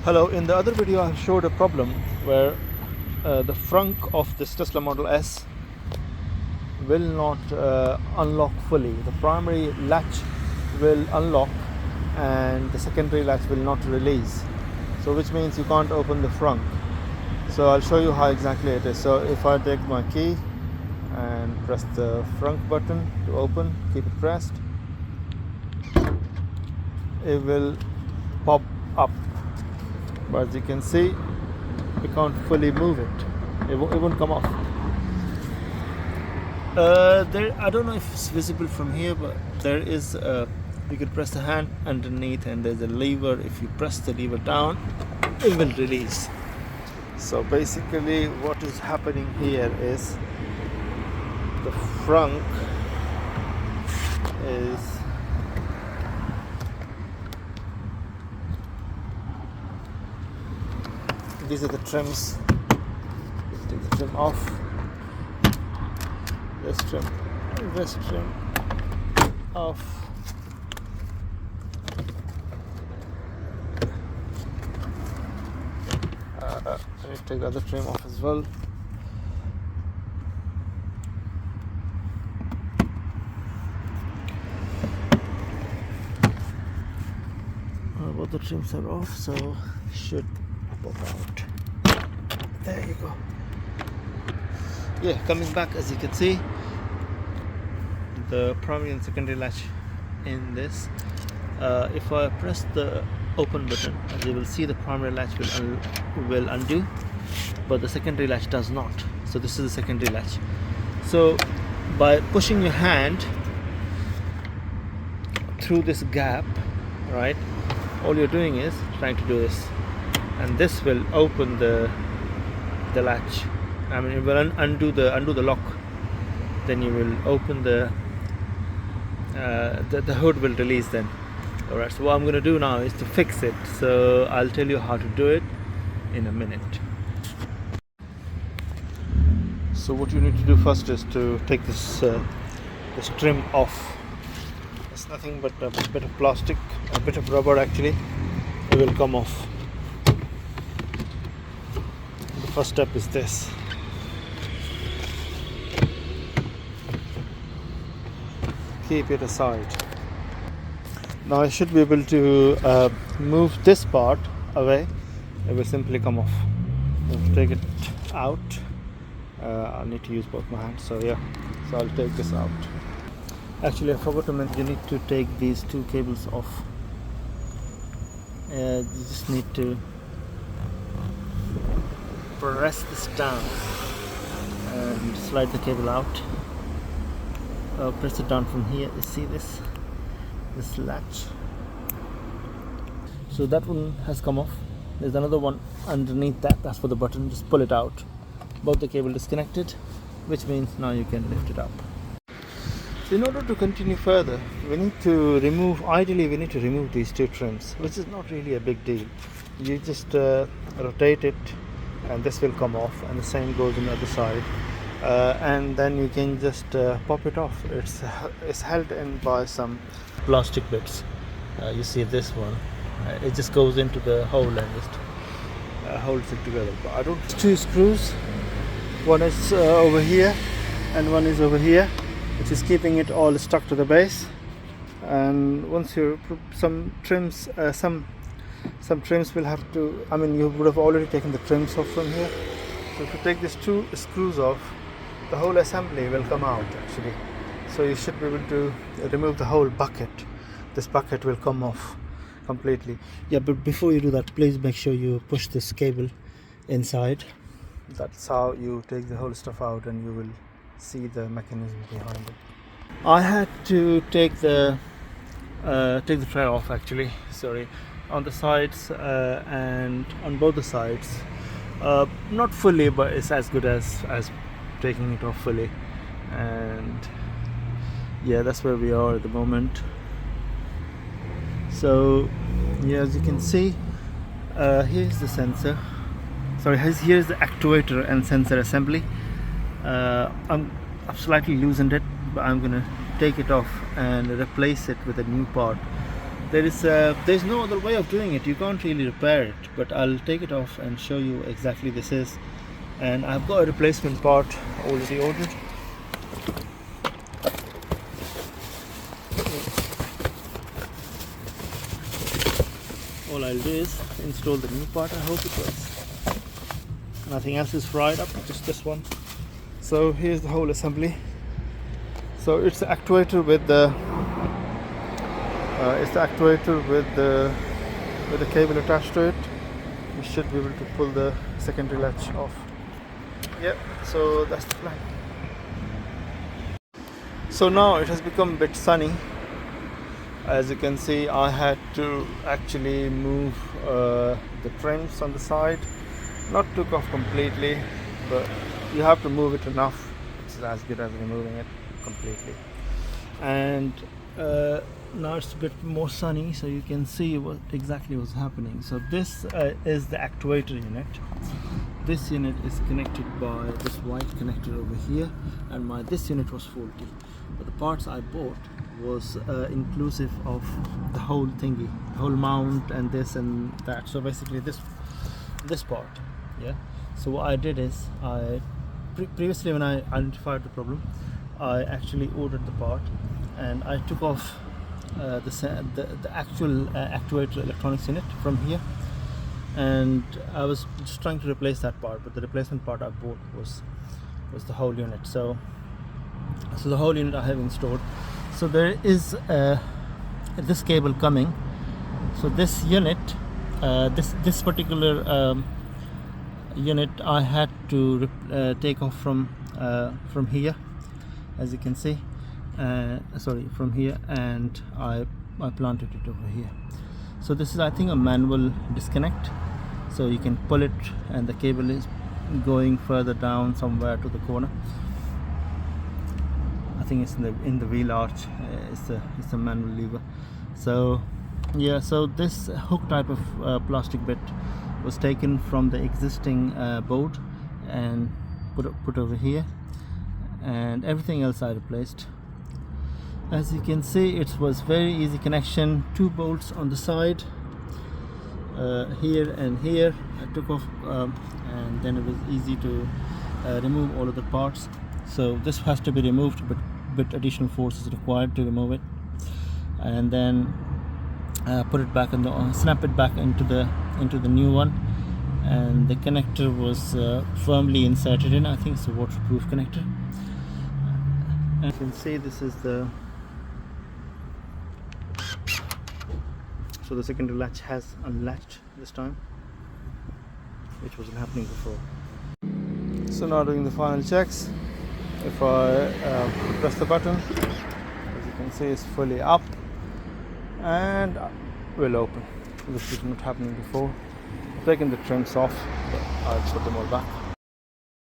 Hello, in the other video I showed a problem where the frunk of this Tesla Model S will not unlock fully. The primary latch will unlock and the secondary latch will not release. So which means you can't open the frunk. So I'll show you how exactly it is. So if I take my key and press the frunk button to open, keep it pressed, it will pop up. But as you can see, we can't fully move it. It won't come off. I don't know if it's visible from here, but there is you could press the hand underneath and there's a lever. If you press the lever down, it will release. So basically what is happening here is the frunk is these are the trims. Take the trim off. This trim off. I need to take the other trim off as well. Both the trims are off, so should pop out. There you go. Yeah, coming back, as you can see, the primary and secondary latch in this. If I press the open button, as you will see, the primary latch will undo, but the secondary latch does not. So this is the secondary latch. So by pushing your hand through this gap, right, all you're doing is trying to do this, and this will open the latch. I mean, it will undo the lock. Then you will open the hood will release then. Alright, so what I'm going to do now is to fix it. So I'll tell you how to do it in a minute. So what you need to do first is to take this trim off. It's nothing but a bit of plastic, a bit of rubber actually. It will come off. The first step is this. Keep it aside. Now I should be able to move this part away. It will simply come off. I'll take it out. I'll need to use both my hands, so yeah, so I'll take this out. Actually, I forgot to mention, you need to take these two cables off. You just need to press this down and slide the cable out. Press it down from here. You see this latch. So that one has come off. There's another one underneath that. That's for the button. Just pull it out. Both the cable disconnected, which means now you can lift it up. So in order to continue further, ideally we need to remove these two trims, which is not really a big deal. You just rotate it and this will come off, and the same goes on the other side. And then you can just pop it off. It's held in by some plastic bits. You see this one, it just goes into the hole and just holds it together. But I don't. Two screws. One is over here, and one is over here, which is keeping it all stuck to the base. And once you some trims will have to. I mean, you would have already taken the trims off from here. So if you take these two screws off, the whole assembly will come out actually. So you should be able to remove the whole bucket. This bucket will come off completely. Yeah, but before you do that, please make sure you push this cable inside. That's how you take the whole stuff out, and you will see the mechanism behind it. I had to take the tray off actually. Sorry, on the sides and on both the sides. Not fully, but it's as good as taking it off fully. And yeah, that's where we are at the moment. So yeah, as you can see, here's the sensor. Sorry, here's the actuator and sensor assembly. I've slightly loosened it, but I'm gonna take it off and replace it with a new part. There's no other way of doing it. You can't really repair it, but I'll take it off and show you exactly this is. And I've got a replacement part already ordered. All I'll do is install the new part. I hope it works. Nothing else is fried up, just this one. So here's the whole assembly. So it's the actuator with the with the cable attached to it. We should be able to pull the secondary latch off. Yep, so that's the plan. So now it has become a bit sunny. As you can see, I had to actually move the trims on the side. Not took off completely, but you have to move it enough. It's as good as removing it completely. And now it's a bit more sunny, so you can see what exactly was happening. So this is the actuator unit. This unit is connected by this white connector over here, and this unit was faulty. But the parts I bought was inclusive of the whole thingy, the whole mount and this and that. So basically this part, yeah. So what I did is previously when I identified the problem, I actually ordered the part and I took off the actual actuator electronics unit from here, and I was just trying to replace that part, but the replacement part I bought was the whole unit. So the whole unit I have installed. So there is this cable coming. So this unit, this particular unit I had to take off from here, as you can see. From here, and I planted it over here. So this is, I think, a manual disconnect. So you can pull it, and the cable is going further down somewhere to the corner. I think it's in the wheel arch. It's a manual lever. So yeah, so this hook type of plastic bit was taken from the existing board and put over here, and everything else I replaced. As you can see, it was very easy connection. 2 bolts on the side, here and here. I took off, and then it was easy to remove all of the parts. So this has to be removed, but additional force is required to remove it, and then put it back snap it back into the new one. And the connector was firmly inserted in. I think it's a waterproof connector. And you can see this is the secondary latch has unlatched this time, which wasn't happening before. So now doing the final checks. If I press the button, as you can see, it's fully up and will open. This was not happening before. I've taken the trims off, but I'll put them all back.